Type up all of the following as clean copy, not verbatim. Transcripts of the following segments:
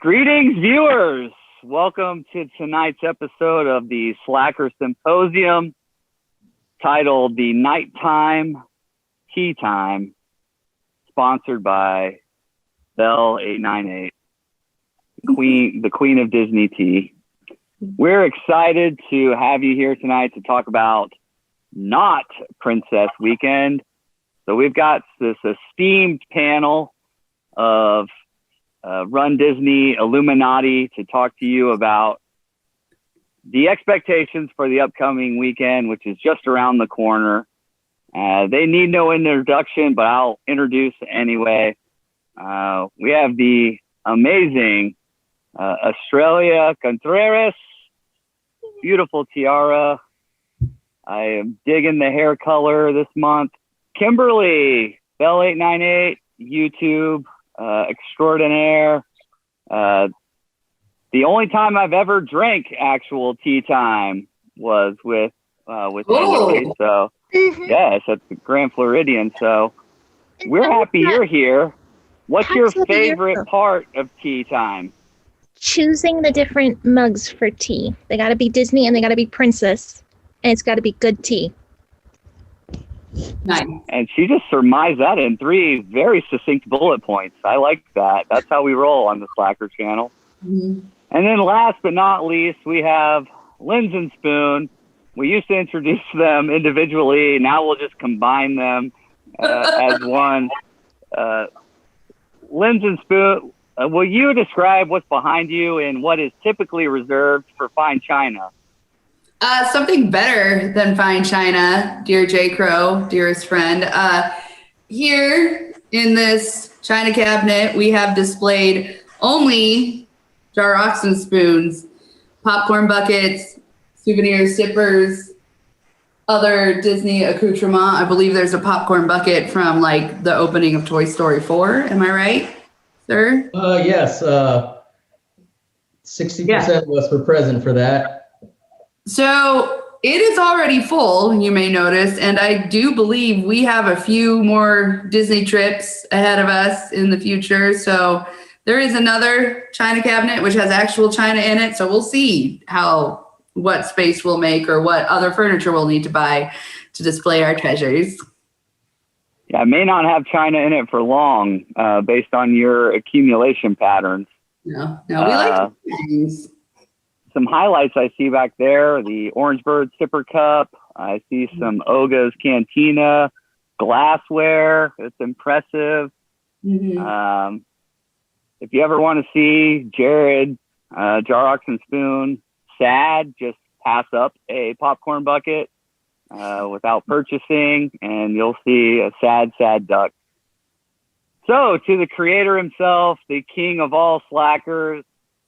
Greetings, viewers. Welcome to tonight's episode of the Slacker Symposium, titled The Nighttime Tea Time, sponsored by Bell 898, the Queen of Disney Tea. We're excited to have you here tonight to talk about not Princess Weekend. So we've got this esteemed panel of Run Disney Illuminati to talk to you about the expectations for the upcoming weekend, which is just around the corner. They need no introduction, but I'll introduce anyway. We have the amazing Australia Contreras, beautiful tiara. I am digging the hair color this month. Kimberly, Bell 898, YouTube extraordinaire. The only time I've ever drank actual tea time was with Kimberly. So yes, at the Grand Floridian. So we're happy you're here. What's your favorite part of tea time? Choosing the different mugs for tea. They got to be Disney and they got to be Princess, and it's got to be good tea. Nice. And she just surmised that in 3 very succinct bullet points. I like that. That's how we roll on the Slacker channel. Mm-hmm. And then last but not least, we have Lens and Spoon. We used to introduce them individually. Now we'll just combine them as one. Lens and Spoon, will you describe what's behind you and what is typically reserved for fine china? Something better than fine china, dear J. Crow, dearest friend. Here in this china cabinet, we have displayed only jar rocks and spoons, popcorn buckets, souvenir sippers, other Disney accoutrement. I believe there's a popcorn bucket from like the opening of Toy Story 4. Am I right, sir? Yes. 60% was for present for that. So it is already full, you may notice, and I do believe we have a few more Disney trips ahead of us in the future. So there is another china cabinet which has actual china in it. So we'll see what space we'll make or what other furniture we'll need to buy to display our treasures. Yeah, I may not have china in it for long, based on your accumulation patterns. No, we like things. Some highlights I see back there, the Orange Bird Sipper Cup. I see some Oga's Cantina, glassware. It's impressive. Mm-hmm. If you ever want to see Jared, Jar Rocks and Spoon, sad, just pass up a popcorn bucket without purchasing, and you'll see a sad, sad duck. So, to the creator himself, the king of all slackers,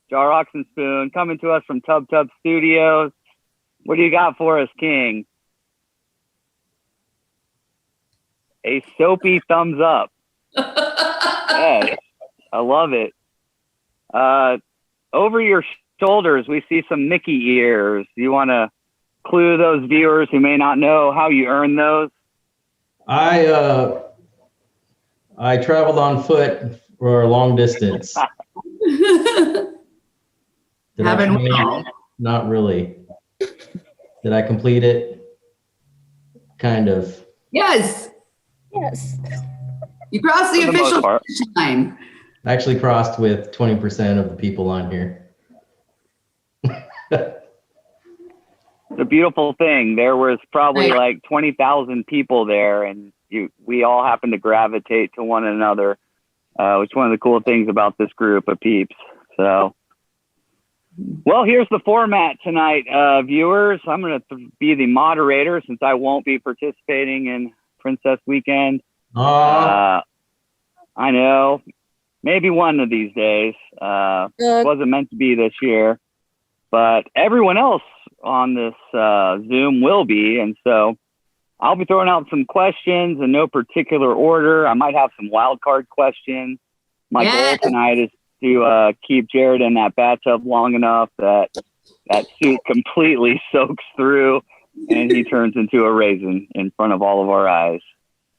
Jar Rocks and Spoon, coming to us from Tub Tub Studios. What do you got for us, King? A soapy thumbs up. Yes, I love it. Over your shoulders, we see some Mickey ears. Do you want to clue those viewers who may not know how you earn those? I traveled on foot for a long distance. Haven't we all? Not really. Did I complete it? Kind of. Yes. You crossed the official finish line. I actually crossed with 20% of the people on here. The beautiful thing, there was probably like 20,000 people there, and we all happened to gravitate to one another, which is one of the cool things about this group of peeps. So, well, here's the format tonight, viewers. I'm going to be the moderator since I won't be participating in Princess Weekend. I know. Maybe one of these days. Wasn't meant to be this year. But everyone else on this Zoom will be. And so I'll be throwing out some questions in no particular order. I might have some wild card questions. My goal tonight is to keep Jared in that bathtub long enough that suit completely soaks through and he turns into a raisin in front of all of our eyes.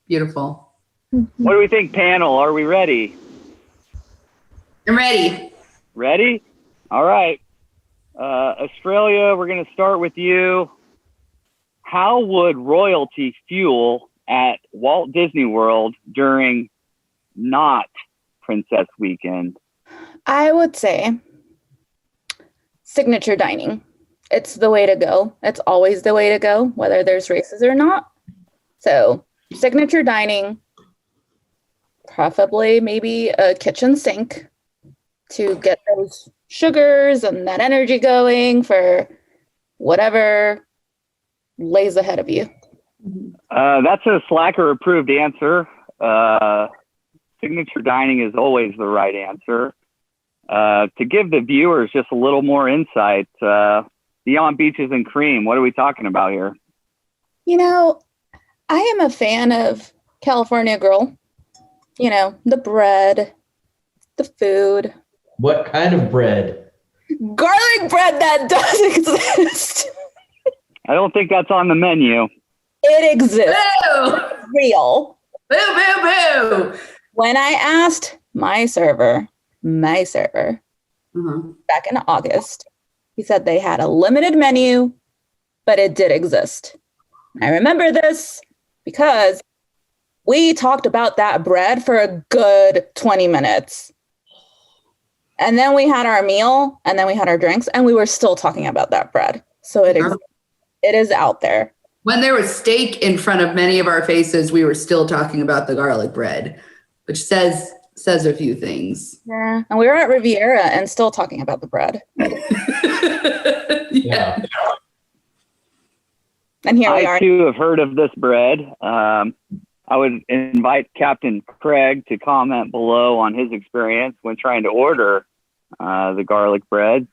Beautiful. What do we think, panel? Are we ready? I'm ready. Ready? All right. Australia, we're going to start with you. How would royalty fuel at Walt Disney World during not Princess Weekend? I would say signature dining. It's the way to go. It's always the way to go, whether there's races or not. So signature dining, preferably maybe a kitchen sink to get those sugars and that energy going for whatever lays ahead of you. That's a Slacker approved answer. Signature dining is always the right answer. To give the viewers just a little more insight, beyond beaches and cream, what are we talking about here? You know, I am a fan of California Grill. You know, the bread, the food. What kind of bread? Garlic bread that does exist. I don't think that's on the menu. It exists. Boo! It's real. Boo, boo, boo! When I asked my server back in August, he said they had a limited menu, but it did exist. I remember this because we talked about that bread for a good 20 minutes. And then we had our meal, and then we had our drinks, and we were still talking about that bread. So it is out there. When there was steak in front of many of our faces, we were still talking about the garlic bread, which says a few things. Yeah. And we were at Riviera and still talking about the bread. Yeah. And here we are. I too have heard of this bread. I would invite Captain Craig to comment below on his experience when trying to order the garlic bread.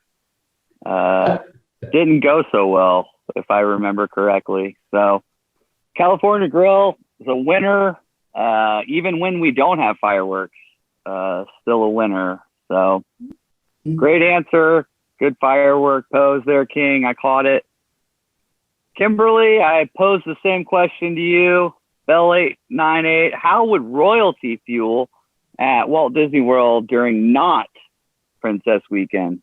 Didn't go so well, if I remember correctly. So California Grill is a winner, even when we don't have fireworks, still a winner. So great answer. Good firework pose there, King. I caught it. Kimberly, I posed the same question to you. Bell898, how would royalty fuel at Walt Disney World during not Princess Weekend?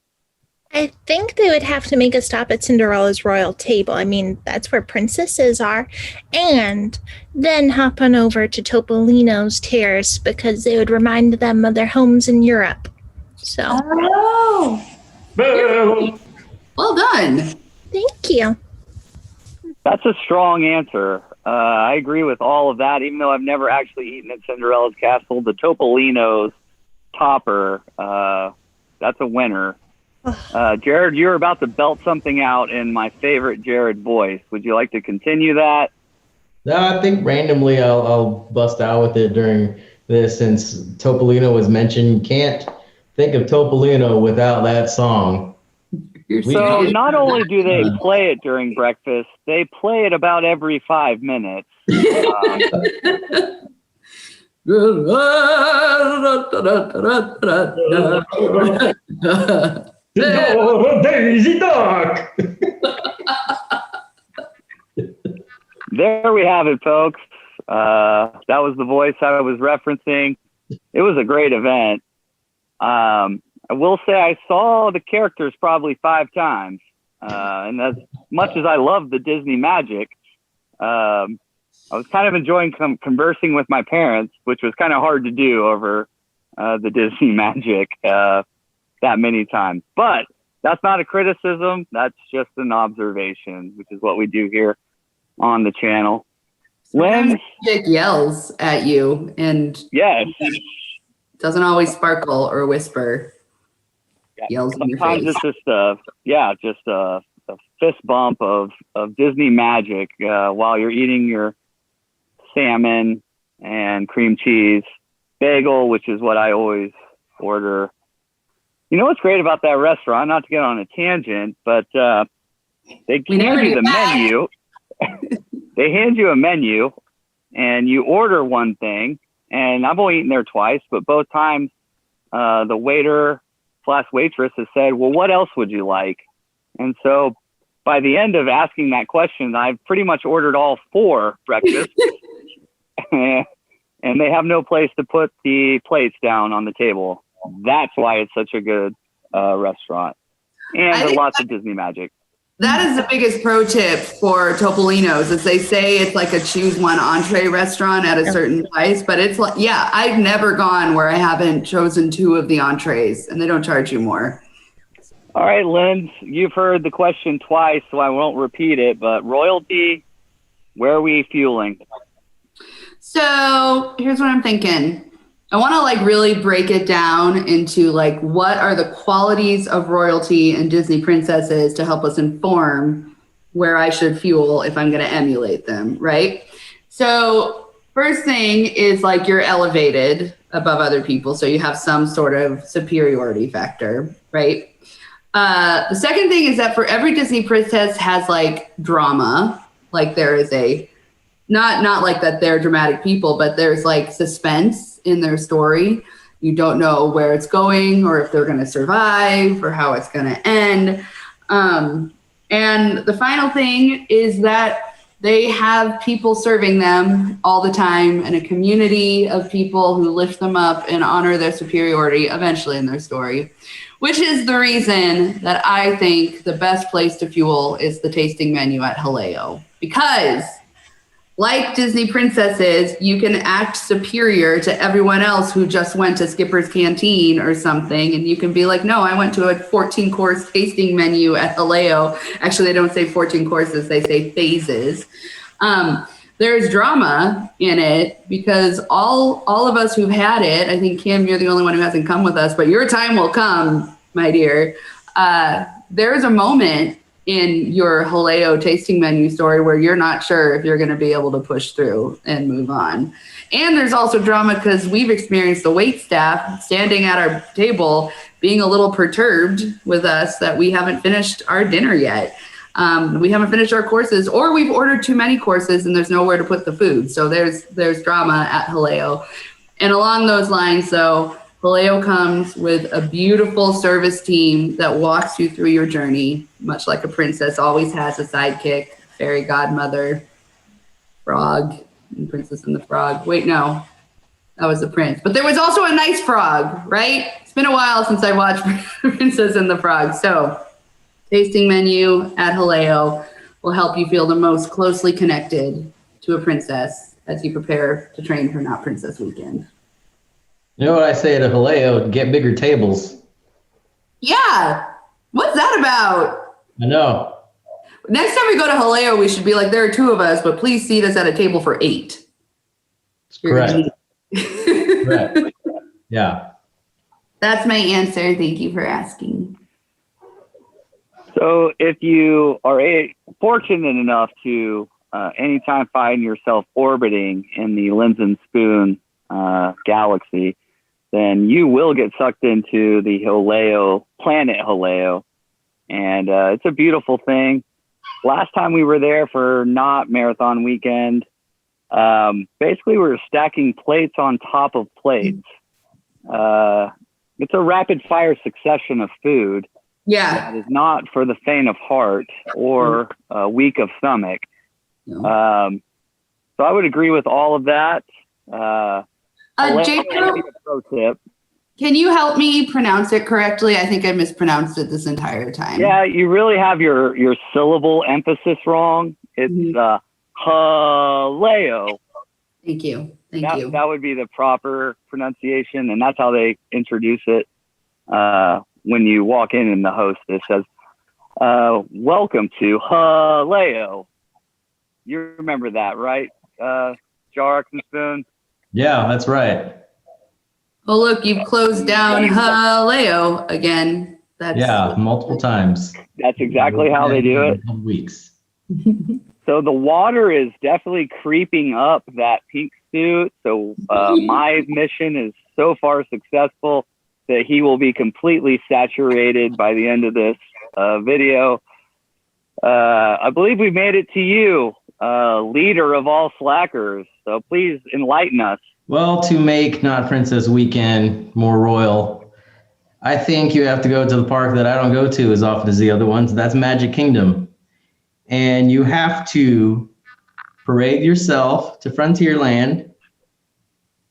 I think they would have to make a stop at Cinderella's royal table. I mean, that's where princesses are. And then hop on over to Topolino's terrace because they would remind them of their homes in Europe. So, Oh, well done. thank you. That's a strong answer. I agree with all of that, even though I've never actually eaten at Cinderella's castle. The Topolino's topper, that's a winner. Jared, you're about to belt something out in my favorite Jared voice. Would you like to continue that? No, I think randomly I'll bust out with it during this since Topolino was mentioned. You can't think of Topolino without that song. So not only do they play it during breakfast, they play it about every 5 minutes. Daisy Duck! There we have it, folks. That was the voice I was referencing. It was a great event. I will say I saw the characters probably 5 times. And as much as I love the Disney magic, I was kind of enjoying conversing with my parents, which was kind of hard to do over the Disney magic that many times. But that's not a criticism. That's just an observation, which is what we do here on the channel. When Magic yells at you and yes, doesn't always sparkle or whisper. Yells in your sometimes face. it's just a fist bump of Disney magic while you're eating your salmon and cream cheese bagel, which is what I always order. You know what's great about that restaurant? Not to get on a tangent, but they hand you the menu. They hand you a menu, and you order one thing. And I've only eaten there twice, but both times the waiter/waitress has said, "Well, what else would you like?" And so by the end of asking that question, I've pretty much ordered all 4 breakfasts. And they have no place to put the plates down on the table. That's why it's such a good restaurant, and lots of Disney magic. That is the biggest pro tip for Topolino's, is they say it's like a choose one entree restaurant at a certain price, but it's like, yeah, I've never gone where I haven't chosen 2 of the entrees, and they don't charge you more. All right, Linz, you've heard the question twice, so I won't repeat it, but royalty, where are we fueling? So here's what I'm thinking. I want to like really break it down into like what are the qualities of royalty and Disney princesses to help us inform where I should fuel if I'm going to emulate them, right? So first thing is like you're elevated above other people, so you have some sort of superiority factor, right? The second thing is that for every Disney princess has like drama, like there is a not like that they're dramatic people, but there's like suspense in their story. You don't know where it's going or if they're going to survive or how it's going to end. And the final thing is that they have people serving them all the time and a community of people who lift them up and honor their superiority eventually in their story, which is the reason that I think the best place to fuel is the tasting menu at Haleo. Because like Disney princesses, you can act superior to everyone else who just went to Skipper's Canteen or something. And you can be like, no, I went to a 14-course tasting menu at Haleo. Actually, they don't say 14 courses, they say phases. There's drama in it because all of us who've had it, I think, Kim, you're the only one who hasn't come with us, but your time will come, my dear. There's a moment in your Haleo tasting menu story where you're not sure if you're going to be able to push through and move on. And there's also drama because we've experienced the wait staff standing at our table being a little perturbed with us that we haven't finished our dinner yet. We haven't finished our courses, or we've ordered too many courses and there's nowhere to put the food. So there's drama at Haleo. And along those lines, though, Haleo comes with a beautiful service team that walks you through your journey, much like a princess always has a sidekick, fairy godmother, frog, and Princess and the Frog. Wait, no, that was the prince. But there was also a nice frog, right? It's been a while since I watched Princess and the Frog. So tasting menu at Haleo will help you feel the most closely connected to a princess as you prepare to train for Not Princess Weekend. You know what I say to Haleo? Get bigger tables. Yeah. What's that about? I know. Next time we go to Haleo, we should be like, there are 2 of us, but please seat us at a table for 8. Correct. Correct. Yeah. That's my answer. Thank you for asking. So if you are fortunate enough to anytime find yourself orbiting in the Lens and Spoon galaxy, then you will get sucked into the Haleo, planet Haleo. And it's a beautiful thing. Last time we were there for Not Marathon Weekend, basically we were stacking plates on top of plates. It's a rapid fire succession of food. Yeah. That is not for the faint of heart or weak of stomach. No. So I would agree with all of that. Jacob, pro tip. can you help me pronounce it correctly? I think I mispronounced it this entire time. Yeah, you really have your syllable emphasis wrong. It's Haleo. Thank you. Thank you. That would be the proper pronunciation, and that's how they introduce it when you walk in and the hostess says, welcome to Haleo. You remember that, right, Jarek and Spoon? Yeah, that's right. Oh, look, you've closed down Haleo again. Yeah, multiple times. That's exactly how they do it. Weeks. So the water is definitely creeping up that pink suit. So my mission is so far successful that he will be completely saturated by the end of this video. I believe we made it to you, leader of all slackers. So please enlighten us. Well, to make Not Princess Weekend more royal, I think you have to go to the park that I don't go to as often as the other ones. That's Magic Kingdom. And you have to parade yourself to Frontierland.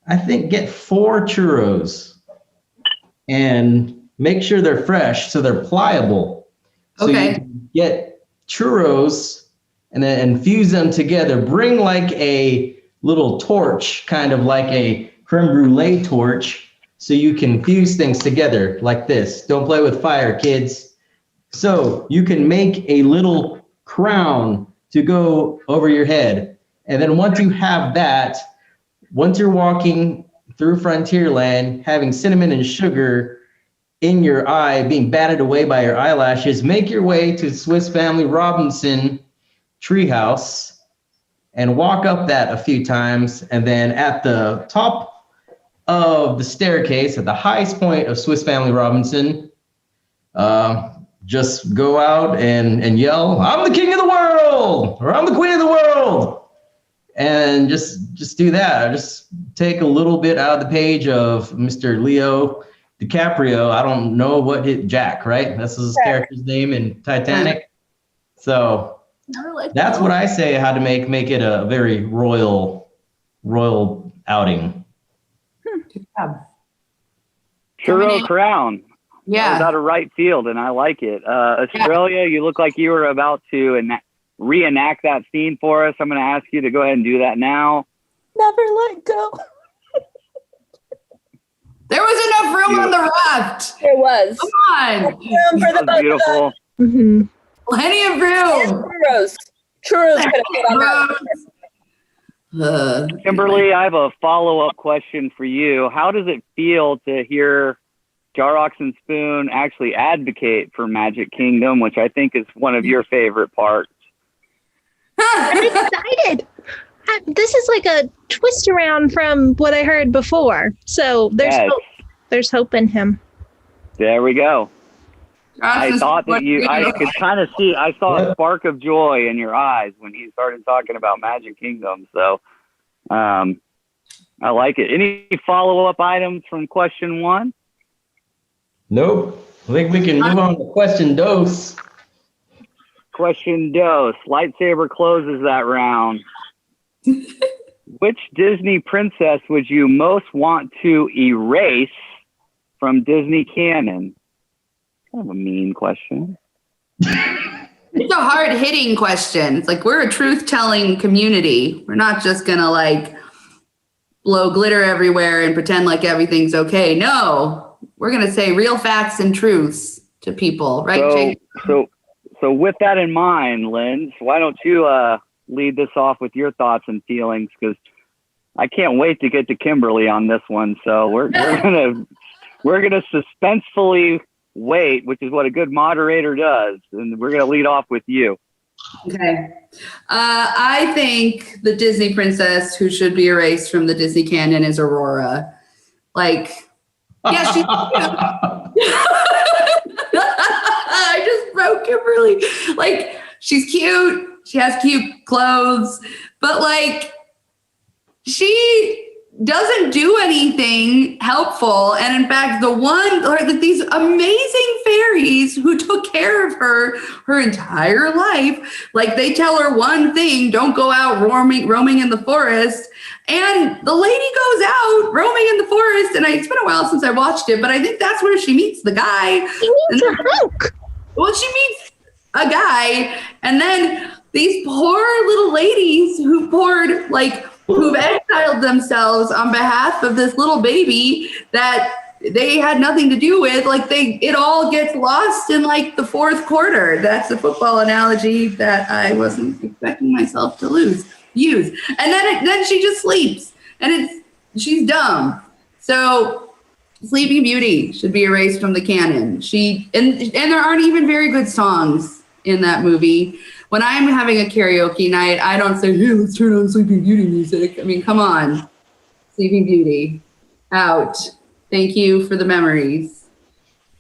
I think get 4 churros and make sure they're fresh so they're pliable. So you can get churros and then infuse them together. Bring like a little torch, kind of like a creme brulee torch, so you can fuse things together like this. Don't play with fire, kids. So you can make a little crown to go over your head. And then once you have that, once you're walking through Frontierland, having cinnamon and sugar in your eye, being batted away by your eyelashes, make your way to Swiss Family Robinson treehouse and walk up that a few times. And then at the top of the staircase, at the highest point of Swiss Family Robinson, just go out and yell, "I'm the king of the world," or "I'm the queen of the world." And just do that. Just take a little bit out of the page of Mr. Leo DiCaprio. I don't know what Jack, right? That's his character's name in Titanic. So that's what I say, how to make it a very royal outing. Good job. Churro crown. Yeah. That was out of right field, and I like it. Australia, you look like you were about to reenact that scene for us. I'm going to ask you to go ahead and do that now. Never let go. There was enough room on the raft. There was. Come on. Room for the boat. Beautiful. Mm-hmm. Plenty of room. Churros could have put on that. Kimberly, I have a follow-up question for you. How does it feel to hear Jarox and Spoon actually advocate for Magic Kingdom, which I think is one of your favorite parts? I'm excited. This is like a twist around from what I heard before. So there's hope. There's hope in him. There we go. I thought that I could kind of see, I saw a spark of joy in your eyes when he started talking about Magic Kingdom. So I like it. Any follow-up items from question one? Nope. I think we can move on to question dos. Question dos. Lightsaber closes that round. Which Disney princess would you most want to erase from Disney canon? Kind of a mean question. It's a hard-hitting question. It's like, we're a truth-telling community. We're not just going to like blow glitter everywhere and pretend like everything's okay. No, we're going to say real facts and truths to people, right, Jake? So with that in mind, Lynn, why don't you lead this off with your thoughts and feelings? Because I can't wait to get to Kimberly on this one. So we're gonna suspensefully wait, which is what a good moderator does, and we're gonna lead off with you. Okay. I think the Disney princess who should be erased from the Disney canon is Aurora. Like, yeah, she's cute. I just broke Kimberly. Like, she's cute. She has cute clothes, but like, she doesn't do anything helpful. And in fact, these amazing fairies who took care of her entire life, like they tell her one thing: don't go out roaming in the forest. And the lady goes out roaming in the forest. And it's been a while since I watched it, but I think that's where she meets the guy. She meets a hunk. Well, she meets a guy, and then these poor little ladies who've exiled themselves on behalf of this little baby that they had nothing to do with. Like, it all gets lost in like the fourth quarter. That's a football analogy that I wasn't expecting myself to use. And then she just sleeps, and she's dumb. So Sleeping Beauty should be erased from the canon. And there aren't even very good songs in that movie. When I'm having a karaoke night, I don't say, "Hey, let's turn on Sleeping Beauty music." I mean, come on. Sleeping Beauty, out. Thank you for the memories.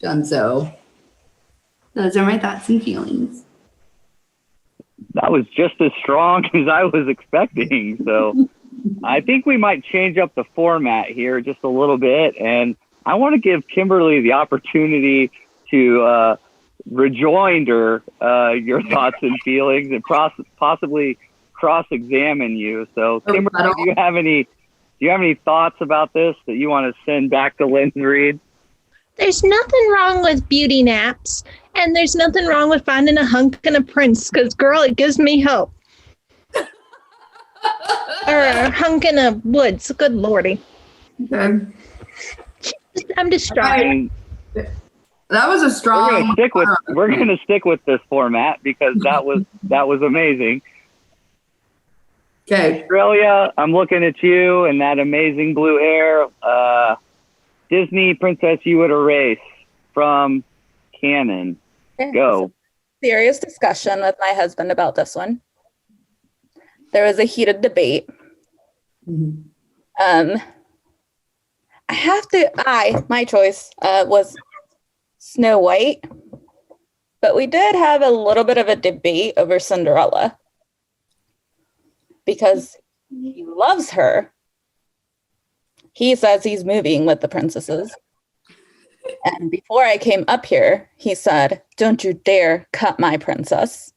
Done so. Those are my thoughts and feelings. That was just as strong as I was expecting. So I think we might change up the format here just a little bit. And I want to give Kimberly the opportunity to rejoinder your thoughts and feelings and possibly cross-examine you. So Kimberly, do you have any thoughts about this that you want to send back to Lynn Reed? There's nothing wrong with beauty naps, and there's nothing wrong with finding a hunk and a prince, because, girl, it gives me hope. Or a hunk in a woods. Good lordy. Okay. I'm distraught. And That was a strong. we're gonna stick with this format because that was amazing. Okay. Australia, I'm looking at you and that amazing blue hair. Disney princess you would erase from canon. Go. Serious discussion with my husband about this one. There was a heated debate. Mm-hmm. My choice was Snow White, but we did have a little bit of a debate over Cinderella because he loves her. He says he's moving with the princesses. And before I came up here, he said, "Don't you dare cut my princess."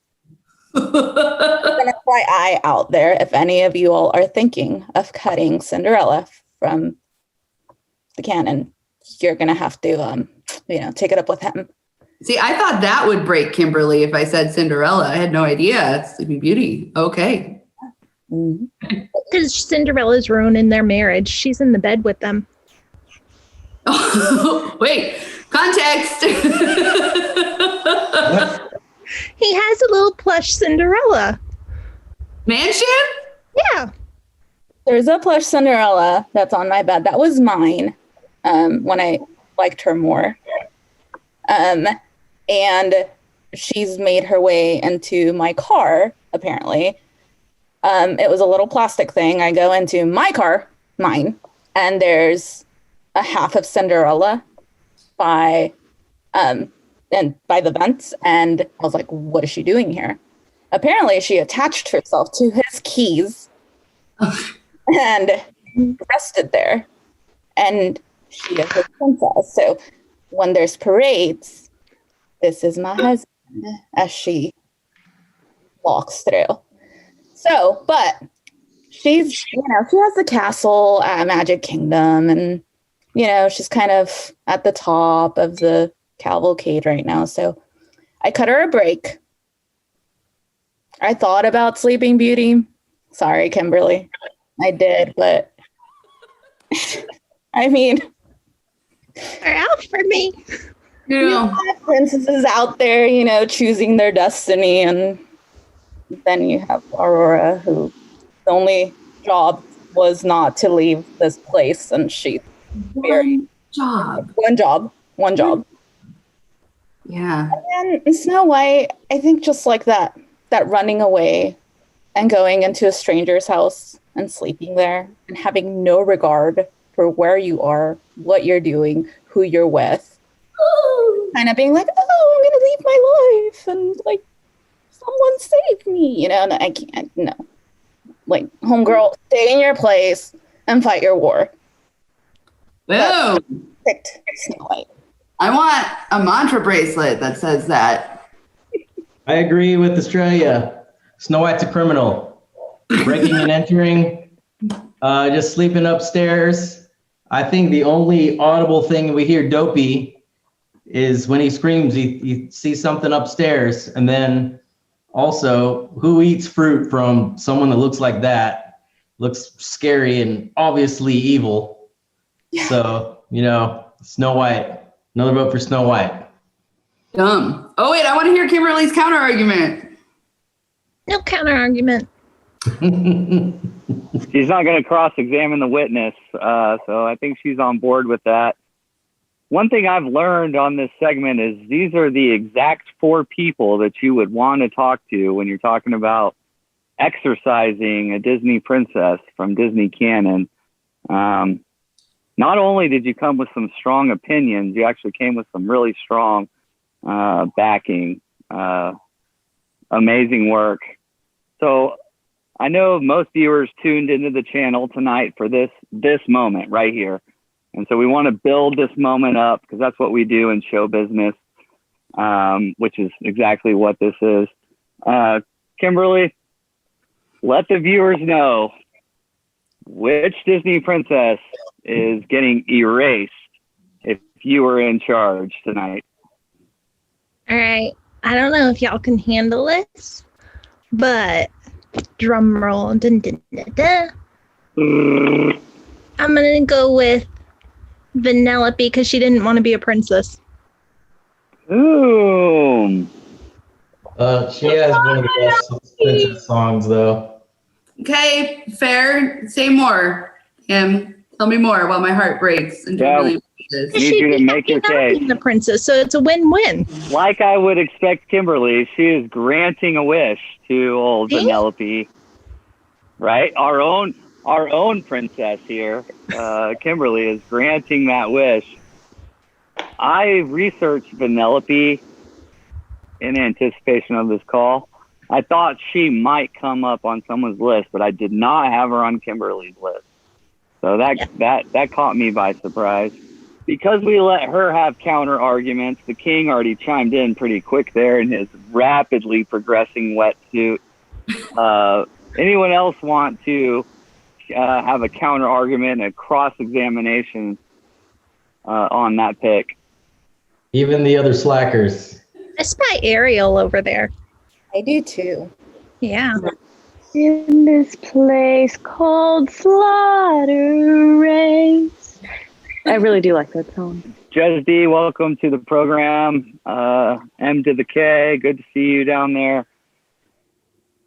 I'm going to FYI out there, if any of you all are thinking of cutting Cinderella from the canon, you're going to have to, take it up with him. See, I thought that would break Kimberly if I said Cinderella. I had no idea. It's Sleeping Beauty. Okay. Because Cinderella's ruining their marriage. She's in the bed with them. Wait, context. He has a little plush Cinderella. Mansion? Yeah. There's a plush Cinderella that's on my bed. That was mine when I liked her more. And she's made her way into my car, apparently. It was a little plastic thing. I go into my car, mine, and there's a half of Cinderella by the vents. And I was like, what is she doing here? Apparently she attached herself to his keys and rested there. And she is his princess. So when there's parades, this is my husband as she walks through. So, but she's, she has the castle at Magic Kingdom, and, she's kind of at the top of the cavalcade right now. So I cut her a break. I thought about Sleeping Beauty. Sorry, Kimberly. I did, but I mean, They're out for me. You know, have princesses out there, choosing their destiny, and then you have Aurora, who the only job was not to leave this place, and she one job. One job. Yeah. And Snow White, I think just like that running away and going into a stranger's house and sleeping there and having no regard for where you are, what you're doing, who you're with. Kind of being like, I'm going to leave my life and someone save me, and I can't, no. Like, homegirl, stay in your place and fight your war. Boom. Picked Snow White. I want a mantra bracelet that says that. I agree with Australia. Snow White's a criminal. Breaking and entering, just sleeping upstairs. I think the only audible thing we hear Dopey is when he screams, he sees something upstairs. And then also, who eats fruit from someone that looks like that? Looks scary and obviously evil. Yeah. So, Snow White. Another vote for Snow White. Dumb. Oh, wait, I want to hear Kimberly's counter argument. No counter argument. She's not going to cross-examine the witness, so I think she's on board with that. One thing I've learned on this segment is these are the exact 4 people that you would want to talk to when you're talking about exercising a Disney princess from Disney canon. Not only did you come with some strong opinions, you actually came with some really strong backing. Amazing work. So I know most viewers tuned into the channel tonight for this moment right here. And so we want to build this moment up because that's what we do in show business, which is exactly what this is. Kimberly, let the viewers know which Disney princess is getting erased if you were in charge tonight. All right. I don't know if y'all can handle this, but drum roll. Dun, dun, dun, dun. I'm going to go with Vanellope because she didn't want to be a princess. Ooh. She has one of the best princess songs, though. Okay, fair. Say more, Kim. Tell me more while my heart breaks. And Yeah. really this. Need She'd you to be make happy your not case. being the princess, so it's a win-win. Like I would expect Kimberly, she is granting a wish to old See? Vanellope. Right? Our own princess here, Kimberly, is granting that wish. I researched Vanellope in anticipation of this call. I thought she might come up on someone's list, but I did not have her on Kimberly's list. So that caught me by surprise. Because we let her have counter arguments, the king already chimed in pretty quick there in his rapidly progressing wetsuit. Anyone else want to have a counter argument and a cross-examination on that pick? Even the other slackers. I spy Ariel over there. I do too. Yeah. In this place called Slaughter Race. I really do like that song. Jez D, welcome to the program. M to the K, good to see you down there.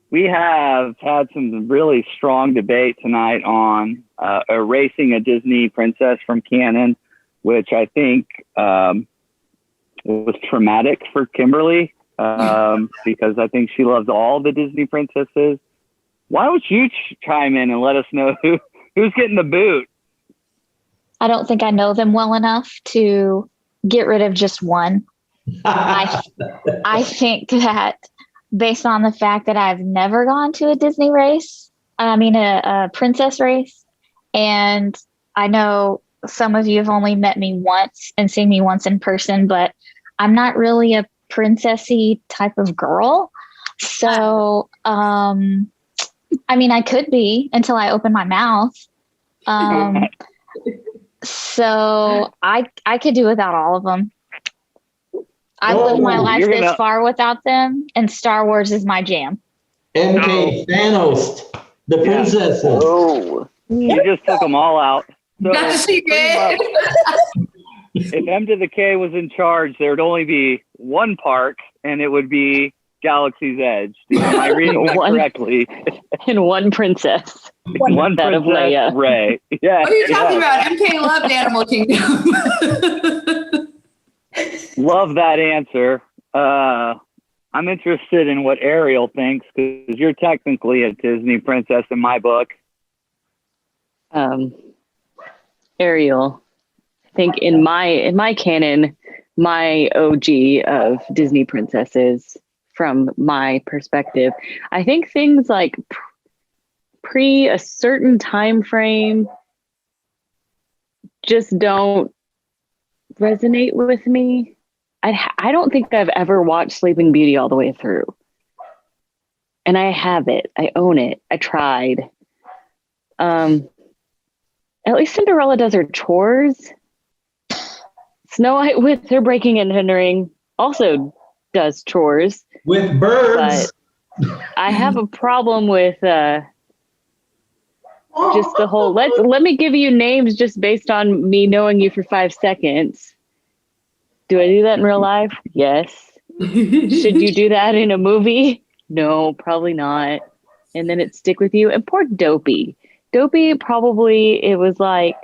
We have had some really strong debate tonight on erasing a Disney princess from canon, which I think was traumatic for Kimberly because I think she loves all the Disney princesses. Why don't you chime in and let us know who's getting the boot? I don't think I know them well enough to get rid of just one. I think that based on the fact that I've never gone to a Disney race, a princess race, and I know some of you have only met me once and seen me once in person, but I'm not really a princessy type of girl. So, I could be until I open my mouth. So I could do without all of them. I lived my life this far without them, and Star Wars is my jam. MK Thanos, the princesses. Oh, you just took them all out. So She did. if M to the K was in charge, there would only be one park, and it would be Galaxy's Edge. Am I reading that correctly? And one princess. One princess, Leia. Rey. Yeah. What are you talking about? MK loved Animal Kingdom. Love that answer. I'm interested in what Ariel thinks because you're technically a Disney princess in my book. Ariel. I think in my canon, my OG of Disney princesses, from my perspective, I think things like pre a certain time frame just don't resonate with me. I don't think I've ever watched Sleeping Beauty all the way through. And I have it. I own it. I tried. At least Cinderella does her chores. Snow White, with her breaking and entering, also does chores. With birds. But I have a problem with just the whole, let me give you names just based on me knowing you for 5 seconds. Do I do that in real life? Yes. Should you do that in a movie? No, probably not. And then it stick with you. And poor Dopey. Dopey, probably it was like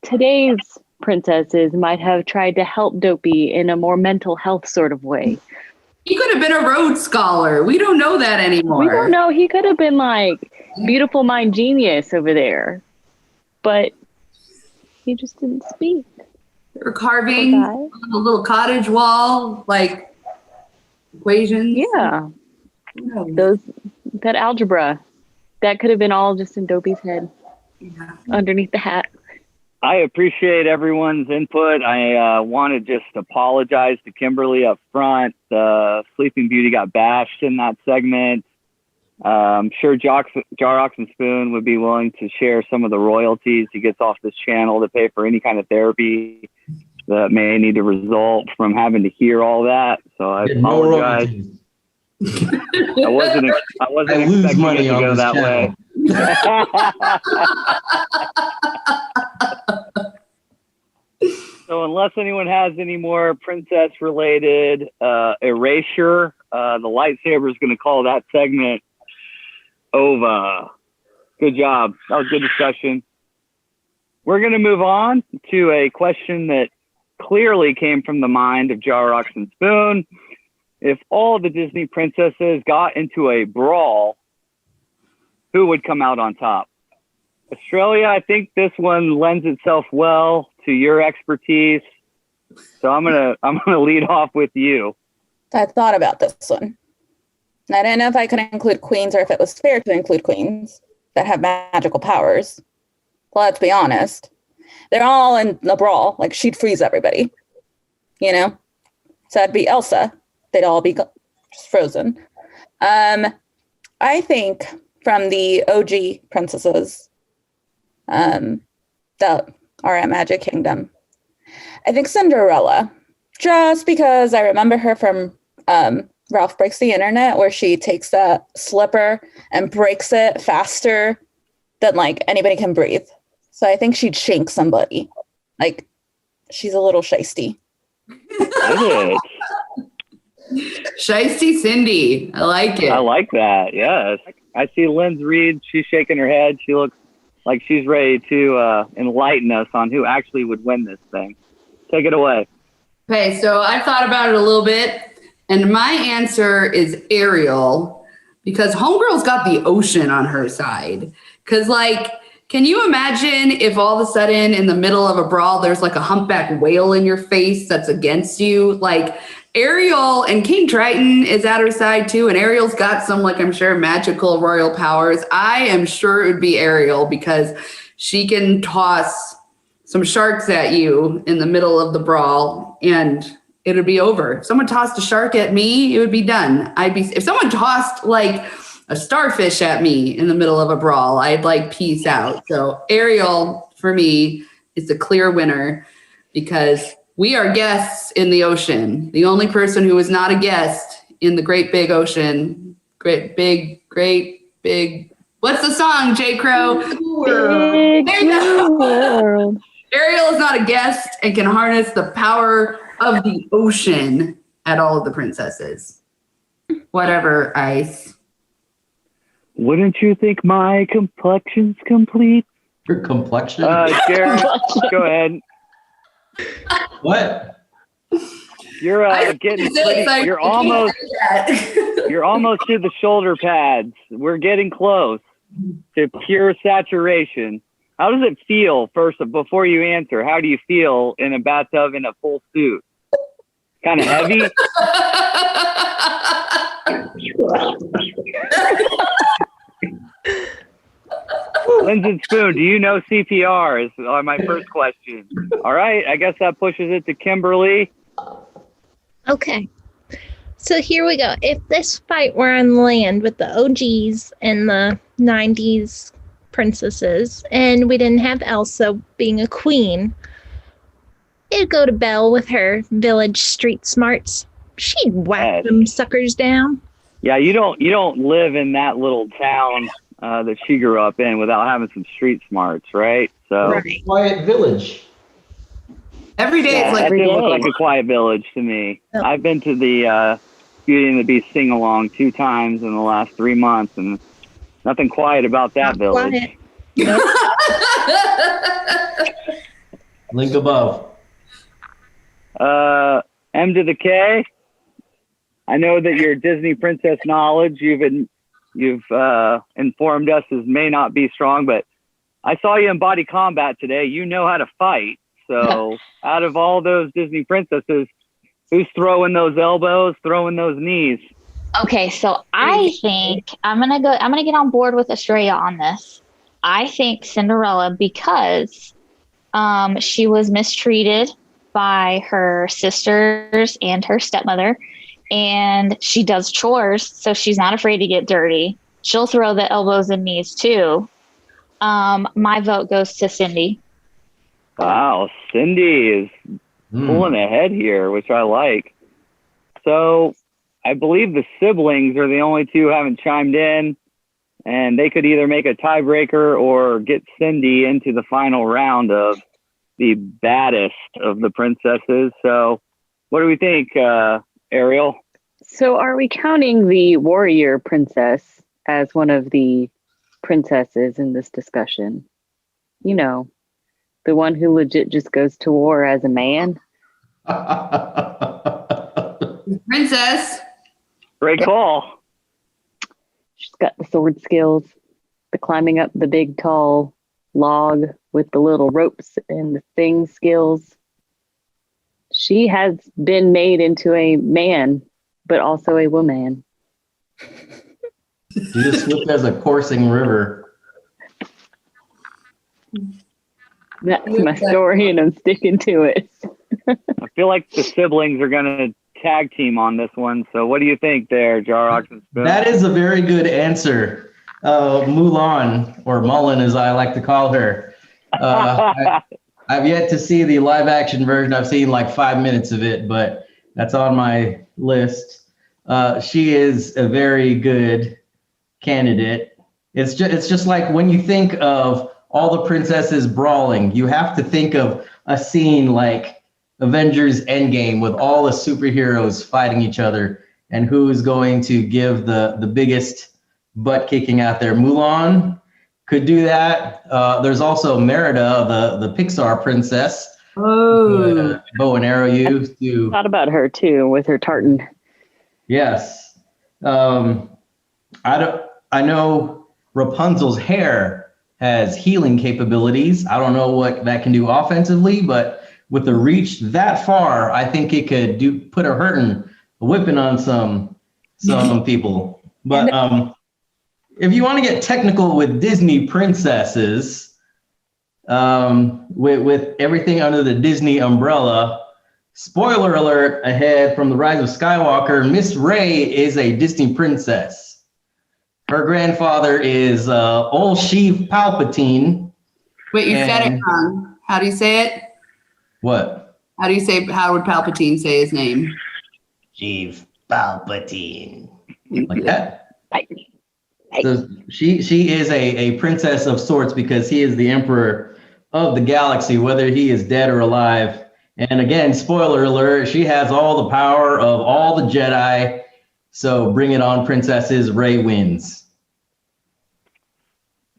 today's princesses might have tried to help Dopey in a more mental health sort of way. He could have been a Rhodes Scholar. We don't know that anymore. We don't know. He could have been like beautiful mind genius over there, but he just didn't speak. Or carving on the little cottage wall, like equations. Yeah. That algebra, that could have been all just in Dopey's head, underneath the hat. I appreciate everyone's input. I want to just apologize to Kimberly up front. Sleeping Beauty got bashed in that segment. I'm sure Jar and Spoon would be willing to share some of the royalties he gets off this channel to pay for any kind of therapy that may need to result from having to hear all that. So I apologize. I wasn't expecting it to go that way. So unless anyone has any more princess related erasure, the lightsaber is going to call that segment over. Good job. That was good discussion. We're going to move on to a question that clearly came from the mind of Jar and Spoon. If all the Disney princesses got into a brawl, who would come out on top? Australia, I think this one lends itself well to your expertise. So I'm gonna lead off with you. I thought about this one. I didn't know if I could include queens or if it was fair to include queens that have magical powers. Well, let's be honest. They're all in the brawl. Like, she'd freeze everybody. You know? So it'd be Elsa. They'd all be just frozen. I think from the OG princesses that are at Magic Kingdom, I think Cinderella. Just because I remember her from Ralph Breaks the Internet, where she takes that slipper and breaks it faster than like anybody can breathe. So I think she'd shank somebody. Like, she's a little shisty. Shiesty Cindy. I like it. I like that. Yes. I see Lynn's Reed. She's shaking her head. She looks like she's ready to enlighten us on who actually would win this thing. Take it away. Okay, so I thought about it a little bit, and my answer is Ariel, because Homegirl's got the ocean on her side. Because, like, can you imagine if all of a sudden in the middle of a brawl, there's like a humpback whale in your face that's against you? Like, Ariel and King Triton is at her side too, and Ariel's got some, like, I'm sure, magical royal powers. I am sure it would be Ariel because she can toss some sharks at you in the middle of the brawl and it would be over. If someone tossed a shark at me, it would be done. If someone tossed like a starfish at me in the middle of a brawl, I'd like peace out. So Ariel, for me, is the clear winner because we are guests in the ocean. The only person who is not a guest in the great big ocean, great big, what's the song, J. Crow? Big world. Ariel is not a guest and can harness the power of the ocean at all of the princesses. Whatever, Ice. Wouldn't you think my complexion's complete? Your complexion? Jared, go ahead. What? You're getting pretty, you're almost to the shoulder pads. We're getting close to pure saturation. How does it feel, first, before you answer? How do you feel in a bathtub in a full suit? Kind of heavy? Lens and Spoon, do you know CPR is my first question. All right, I guess that pushes it to Kimberly. Okay. So here we go. If this fight were on land with the OGs and the 90s princesses, and we didn't have Elsa being a queen, it'd go to Belle with her village street smarts. She'd whack them suckers down. Yeah, you don't live in that little town that she grew up in without having some street smarts, right? So Right. Quiet village. Every day it's like that every did day. look like a quiet village to me. Oh. I've been to the Beauty and the Beast sing-along 2 times in the last 3 months, and nothing quiet about that village. Quiet. Nope. Link above. M to the K. I know that your Disney princess knowledge you've informed us may not be strong, but I saw you in Body Combat today. You know how to fight. So out of all those Disney princesses, who's throwing those elbows, throwing those knees? Okay, so I think I'm gonna get on board with Australia on this. I think Cinderella because she was mistreated by her sisters and her stepmother, and she does chores, so she's not afraid to get dirty. she'll throw the elbows and knees too. My vote goes to Cindy. Wow, Cindy is pulling ahead here, which I like. So I believe the siblings are the only two who haven't chimed in, and they could either make a tiebreaker or get Cindy into the final round of the baddest of the princesses. So what do we think, Ariel? So are we counting the warrior princess as one of the princesses in this discussion? You know, the one who legit just goes to war as a man? Princess. Great call. She's got the sword skills, the climbing up the big tall log with the little ropes and the thing skills. She has been made into a man, but also a woman. You just swift as a coursing river. That's my story, and I'm sticking to it. I feel like the siblings are going to tag team on this one. So what do you think there, Jarox and Spoon? That is a very good answer. Mulan, or Mullen as I like to call her. I've yet to see the live action version. I've seen like 5 minutes of it, but that's on my list. She is a very good candidate. It's just like when you think of all the princesses brawling, you have to think of a scene like Avengers Endgame with all the superheroes fighting each other and who's going to give the biggest butt kicking out there. Mulan could do that. There's also Merida, the Pixar princess. Oh, bow and arrow you to. Thought about her too with her tartan. Yes. I know Rapunzel's hair has healing capabilities. I don't know what that can do offensively, but with the reach that far, I think it could put a whipping on some people. But if you want to get technical with Disney princesses, with everything under the Disney umbrella, spoiler alert ahead from The Rise of Skywalker, Miss Rey is a Disney princess. Her grandfather is old Sheev Palpatine. wait, you said it wrong. How do you say it? What? How would Palpatine say his name? Sheev Palpatine. Like that? So she is a princess of sorts because he is the emperor of the galaxy, whether he is dead or alive. And again, spoiler alert, she has all the power of all the Jedi. So bring it on, princesses. Rey wins.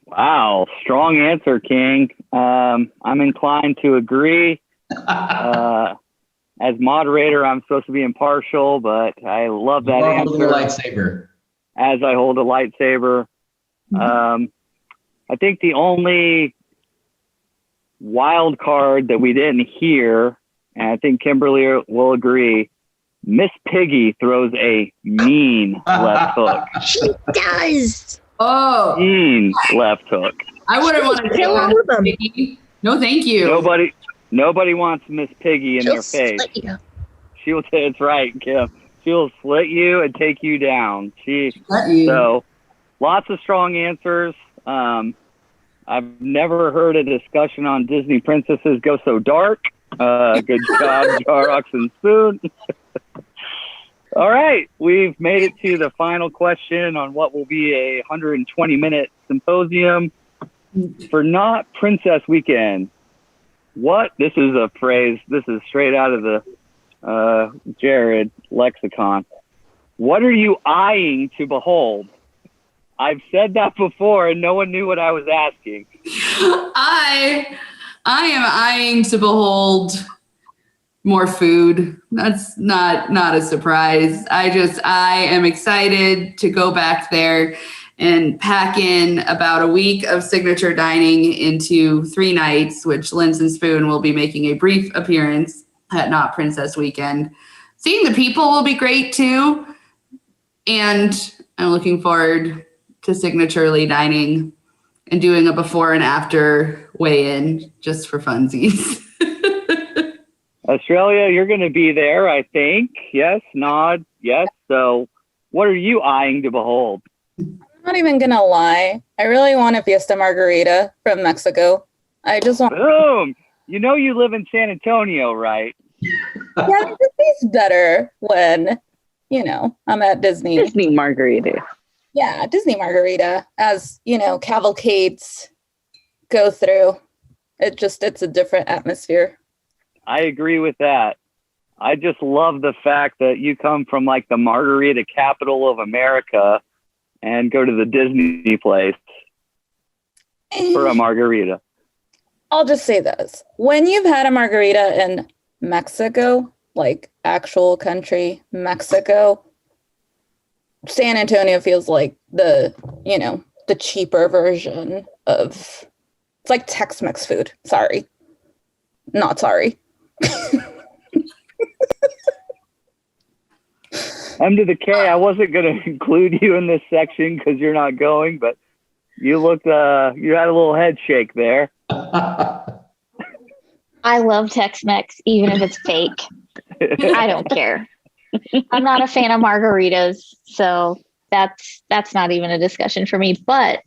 Wow, strong answer, King. I'm inclined to agree. As moderator, I'm supposed to be impartial, but I love that answer. Holding a lightsaber. As I hold a lightsaber. I think the only wild card that we didn't hear, and I think Kimberly will agree, Miss Piggy throws a mean left hook. She does. Oh, Mean left hook. I wouldn't want to Kill all of them. No, thank you. Nobody wants Miss Piggy in their face. Slit you. She will say it's right, Kim. She will slit you and take you down. So lots of strong answers. I've never heard a discussion on Disney princesses go so dark. Good job, Jarox and Spoon. All right, we've made it to the final question on what will be a 120-minute symposium for Not Princess Weekend. This is a phrase, this is straight out of the Jared lexicon. What are you eyeing to behold? I've said that before and no one knew what I was asking. I am eyeing to behold more food. That's not a surprise. I am excited to go back there and pack in about a week of signature dining into 3 nights, which Linz and Spoon will be making a brief appearance at Not Princess Weekend. Seeing the people will be great too. And I'm looking forward to signaturely dining and doing a before and after weigh-in just for funsies. Australia, you're going to be there, I think. Yes, nod, yes. So what are you eyeing to behold? Not even gonna lie. I really want a Fiesta Margarita from Mexico. I just want. Boom! You know you live in San Antonio, right? Yeah, it just tastes better when, I'm at Disney. Disney margarita. Yeah, Disney Margarita, as, cavalcades go through. It's a different atmosphere. I agree with that. I just love the fact that you come from like the margarita capital of America and go to the Disney place for a margarita. I'll just say this. When you've had a margarita in Mexico, like actual country Mexico, San Antonio feels like the cheaper version of, it's like Tex-Mex food. Sorry. Not sorry. M to the K, I wasn't going to include you in this section because you're not going, but you looked, you had a little head shake there. I love Tex-Mex, even if it's fake. I don't care. I'm not a fan of margaritas, so that's not even a discussion for me. But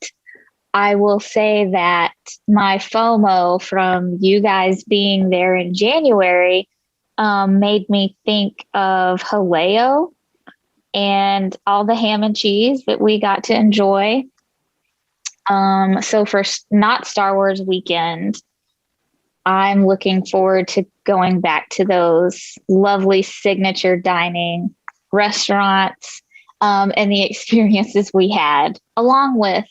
I will say that my FOMO from you guys being there in January made me think of Haleo and all the ham and cheese that we got to enjoy. So for not Star Wars weekend, I'm looking forward to going back to those lovely signature dining restaurants and the experiences we had, along with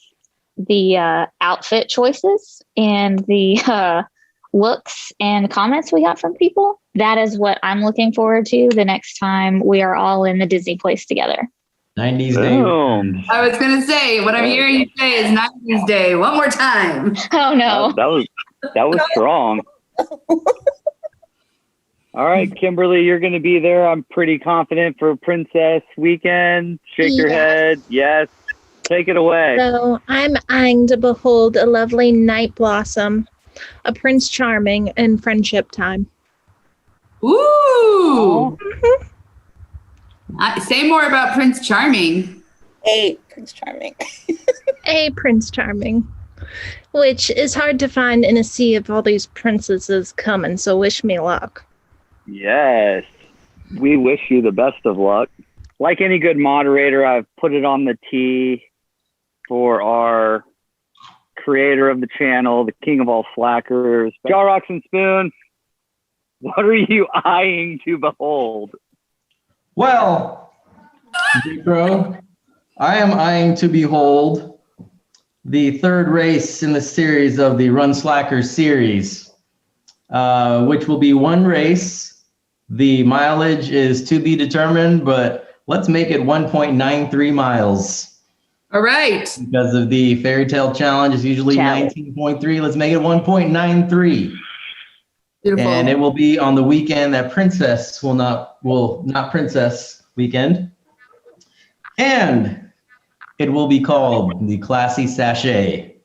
the outfit choices and the looks and comments we got from people. That is what I'm looking forward to the next time we are all in the Disney place together. 90s Day. Boom. I was going to say, what I'm hearing you say is 90s Day. One more time. Oh, no. That was strong. All right, Kimberly, you're going to be there. I'm pretty confident for Princess Weekend. Shake your head. Yes. Take it away. So I'm eyeing to behold a lovely night blossom, a Prince Charming, and friendship time. Ooh. Say more about Prince Charming. Hey, Prince Charming. A Prince Charming, which is hard to find in a sea of all these princesses coming, so wish me luck. Yes. We wish you the best of luck. Like any good moderator, I've put it on the tee for our creator of the channel, the king of all slackers, Jar Rocks and Spoon. What are you eyeing to behold? Well, Bro, I am eyeing to behold the third race in the series of the Run Slackers series, which will be one race. The mileage is to be determined, but let's make it 1.93 miles. All right. Because of the fairy tale challenge is usually 19.3. Let's make it 1.93. Beautiful. And it will be on the weekend that Princess will not Princess weekend. And it will be called the Classy Sachet.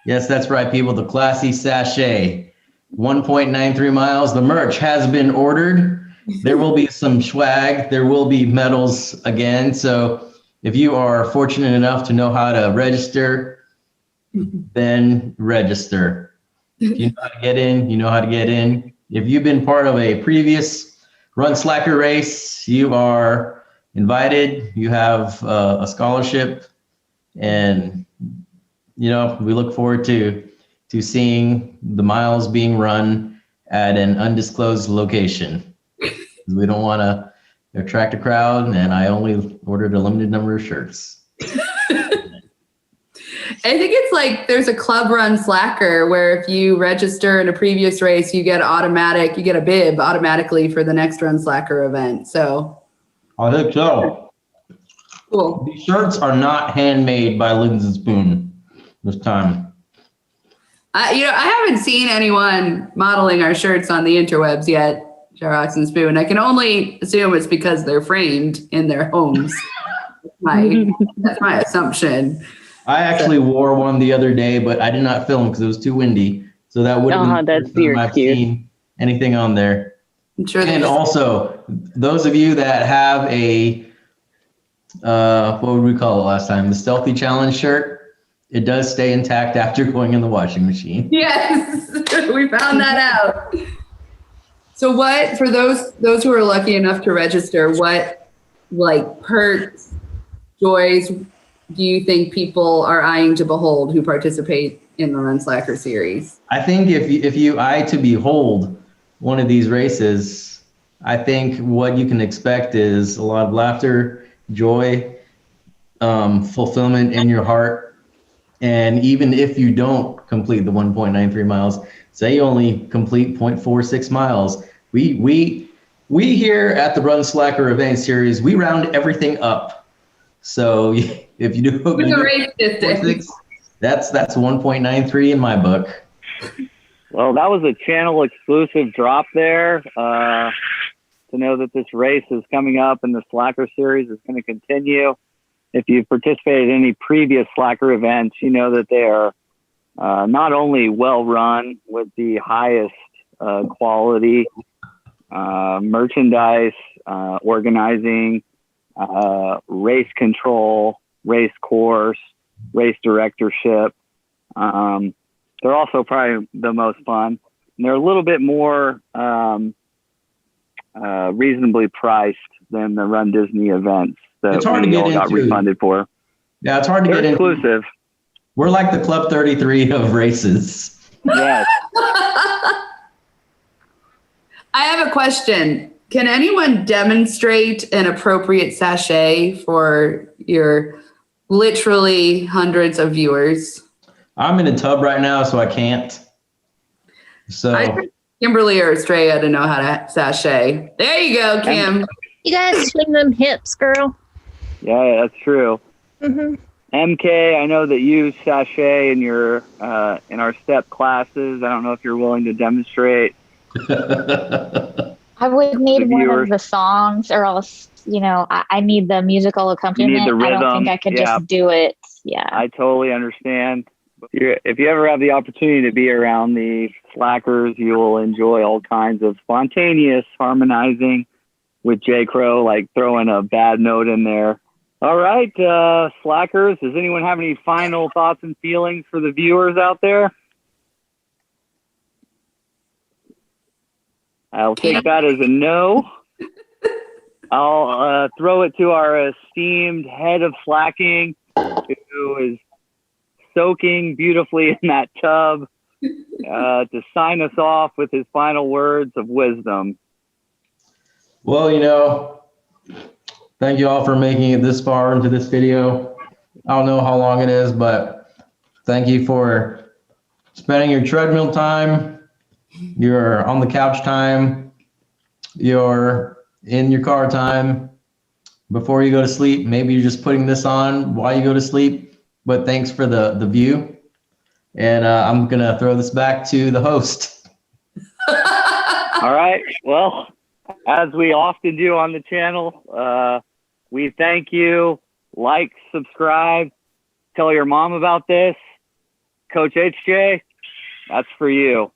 Yes, that's right, people, the Classy Sachet. 1.93 miles. The merch has been ordered. There will be some swag. There will be medals again. So if you are fortunate enough to know how to register, then register. If you know how to get in, you know how to get in. If you've been part of a previous Run Slacker race, you are invited. You have a scholarship, and we look forward to seeing the miles being run at an undisclosed location. We don't want to attract a crowd, and I only ordered a limited number of shirts. I think it's like there's a club Run Slacker where if you register in a previous race, you get a bib automatically for the next Run Slacker event. So I think so. Cool. These shirts are not handmade by Lindsay Spoon this time. I haven't seen anyone modeling our shirts on the interwebs yet, Jarox and Spoon. I can only assume it's because they're framed in their homes. That's my assumption. I actually wore one the other day, but I did not film because it was too windy. So that would have been the first time I've seen anything on there. I'm sure. And also, those of you that have a what would we call it last time? The Stealthy Challenge shirt. It does stay intact after going in the washing machine. Yes, we found that out. So what, for those who are lucky enough to register, what like perks, joys do you think people are eyeing to behold who participate in the Run Slacker series? I think if you eye to behold one of these races, I think what you can expect is a lot of laughter, joy, fulfillment in your heart. And even if you don't complete the 1.93 miles, say you only complete 0.46 miles, we here at the Run Slacker event series, we round everything up. So if you do, race distance, that's 1.93 in my book. Well, that was a channel exclusive drop there. To know that this race is coming up and the Slacker series is going to continue. If you've participated in any previous Slacker events, you know that they are not only well run with the highest quality merchandise, organizing, race control, race course, race directorship. They're also probably the most fun. And they're a little bit more reasonably priced than the Run Disney events that it's hard to get got into. refunded for. Yeah, it's hard to get exclusive. Into. We're like the Club 33 of races. Yes. I have a question. Can anyone demonstrate an appropriate sachet for your literally hundreds of viewers? I'm in a tub right now, so I can't. So I think Kimberly or Estrella to know how to sachet. There you go, Kim. You guys swing them hips, girl. Yeah, that's true. Mm-hmm. MK, I know that you sachet in your in our step classes. I don't know if you're willing to demonstrate. I would need one of the songs, or else, I need the musical accompaniment. You need the rhythm. I don't think I could just do it. Yeah. I totally understand. If you ever have the opportunity to be around the Slackers, you will enjoy all kinds of spontaneous harmonizing with J. Crow, like throwing a bad note in there. All right, Slackers, does anyone have any final thoughts and feelings for the viewers out there? I'll take that as a no. I'll throw it to our esteemed head of slacking, who is soaking beautifully in that tub, to sign us off with his final words of wisdom. Well, thank you all for making it this far into this video. I don't know how long it is, but thank you for spending your treadmill time, your on the couch time, your in your car time, before you go to sleep. Maybe you're just putting this on while you go to sleep, but thanks for the view. And I'm going to throw this back to the host. All right. Well, as we often do on the channel, we thank you. Like, subscribe, tell your mom about this. Coach HJ, that's for you.